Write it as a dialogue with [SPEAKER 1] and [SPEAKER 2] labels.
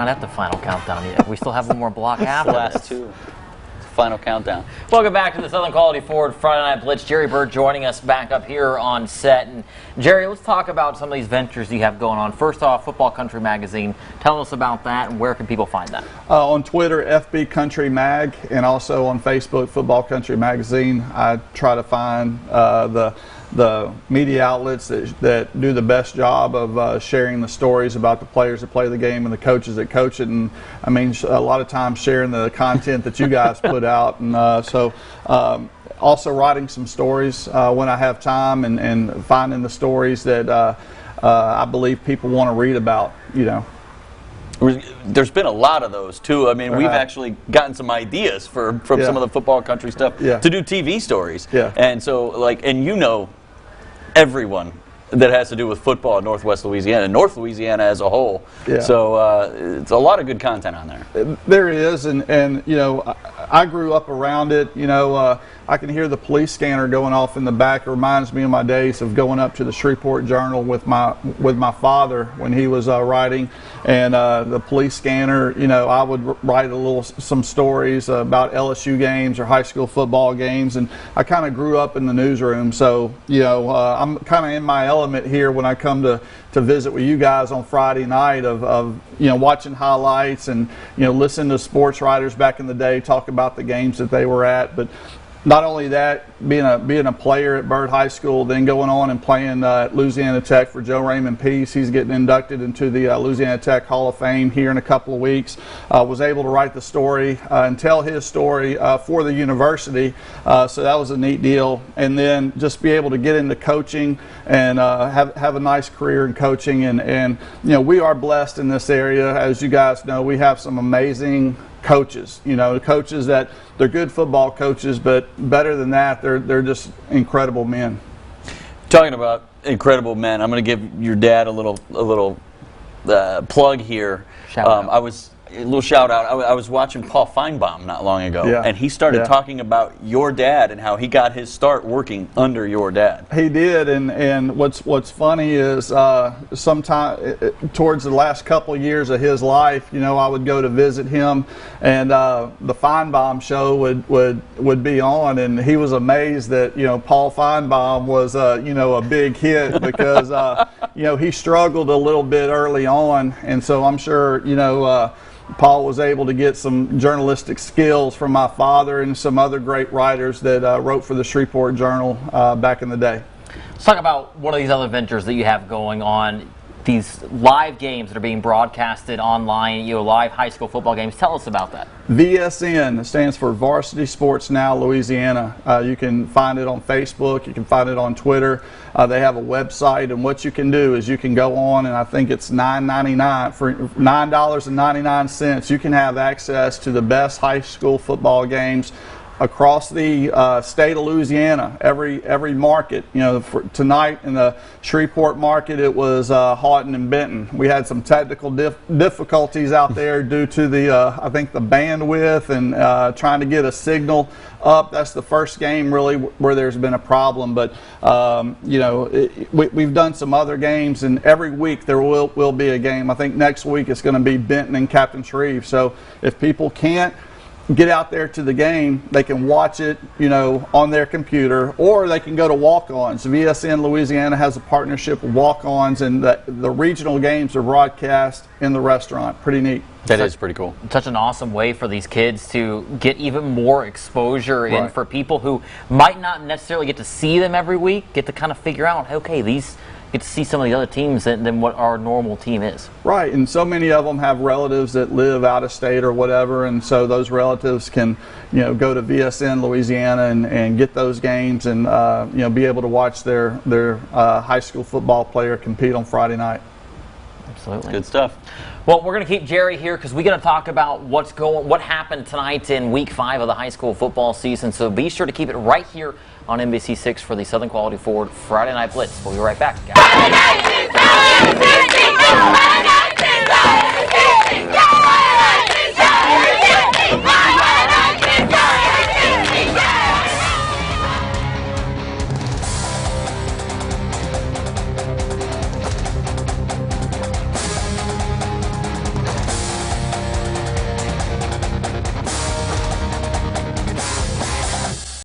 [SPEAKER 1] not at the final countdown yet. We still have one more block after
[SPEAKER 2] the last
[SPEAKER 1] this.
[SPEAKER 2] two. Final countdown.
[SPEAKER 1] Welcome back to the Southern Quality Ford Friday Night Blitz. Jerry Bird joining us back up here on set. And Jerry, let's talk about some of these ventures you have going on. First off, Football Country Magazine. Tell us about that and where can people find that?
[SPEAKER 3] On Twitter, FB Country Mag, and also on Facebook, Football Country Magazine. I try to find the media outlets that do the best job of sharing the stories about the players that play the game and the coaches that coach it, and I mean a lot of times sharing the content that you guys put out, and also writing some stories when I have time, and finding the stories that I believe people want to read about, you know.
[SPEAKER 2] There's been a lot of those too. I mean, we've actually gotten some ideas from some of the Football Country stuff to do TV stories. And so, and you know everyone that has to do with football in Northwest Louisiana, North Louisiana as a whole. So it's a lot of good content on there.
[SPEAKER 3] There is, and you know, I grew up around it. You know, I can hear the police scanner going off in the back. It reminds me of my days of going up to the Shreveport Journal with my father when he was writing, and the police scanner. You know, I would write some stories about LSU games or high school football games, and I kind of grew up in the newsroom. So you know, I'm kind of in my element here when I come to visit with you guys on Friday night of you know, watching highlights and, you know, listening to sports writers back in the day talk about the games that they were at. But not only that, being a player at Byrd High School, then going on and playing at Louisiana Tech for Joe Raymond Peace. He's getting inducted into the Louisiana Tech Hall of Fame here in a couple of weeks. Was able to write the story and tell his story for the university, so that was a neat deal. And then just be able to get into coaching and have a nice career in coaching. And you know, we are blessed in this area. As you guys know, we have some amazing coaches, you know, coaches that they're good football coaches, but better than that, they're just incredible men.
[SPEAKER 2] Talking about incredible men, I'm going to give your dad a little plug here. A little shout out. I was watching Paul Feinbaum not long ago, and he started talking about your dad and how he got his start working under your dad. He
[SPEAKER 3] did, and what's funny is sometime towards the last couple of years of his life, you know, I would go to visit him, and the Feinbaum show would be on, and he was amazed that, you know, Paul Feinbaum was you know, a big hit because you know, he struggled a little bit early on, and so I'm sure, you know, Paul was able to get some journalistic skills from my father and some other great writers that wrote for the Shreveport Journal back in the day.
[SPEAKER 1] Let's talk about one of these other ventures that you have going on. These live games that are being broadcasted online, you know, live high school football games. Tell us about that.
[SPEAKER 3] VSN stands for Varsity Sports Now Louisiana. You can find it on Facebook. You can find it on Twitter. They have a website, and what you can do is you can go on, and I think it's $9.99 for $9.99. You can have access to the best high school football games across the state of Louisiana, every market. You know, for tonight in the Shreveport market, it was Houghton and Benton. We had some technical difficulties out there due to the I think the bandwidth and trying to get a signal up. That's the first game really where there's been a problem. But you know, we've done some other games, and every week there will be a game. I think next week it's going to be Benton and Captain Shreve. So if people can't get out there to the game, they can watch it, you know, on their computer, or they can go to Walk-Ons. VSN Louisiana has a partnership with Walk-Ons, and the regional games are broadcast in the restaurant. Pretty neat.
[SPEAKER 2] That is pretty cool.
[SPEAKER 1] Such an awesome way for these kids to get even more exposure, and for people who might not necessarily get to see them every week, get to kind of figure out, okay, these get to see some of the other teams than what our normal team is. Right,
[SPEAKER 3] and so many of them have relatives that live out of state or whatever, and so those relatives can, you know, go to VSN Louisiana and get those games, and you know, be able to watch their high school football player compete on Friday night.
[SPEAKER 1] Absolutely.
[SPEAKER 2] Good stuff.
[SPEAKER 1] Well, we're going to keep Jerry here because we're going to talk about what happened tonight in Week 5 of the high school football season. So be sure to keep it right here on NBC6 for the Southern Quality Ford Friday Night Blitz. We'll be right back, guys.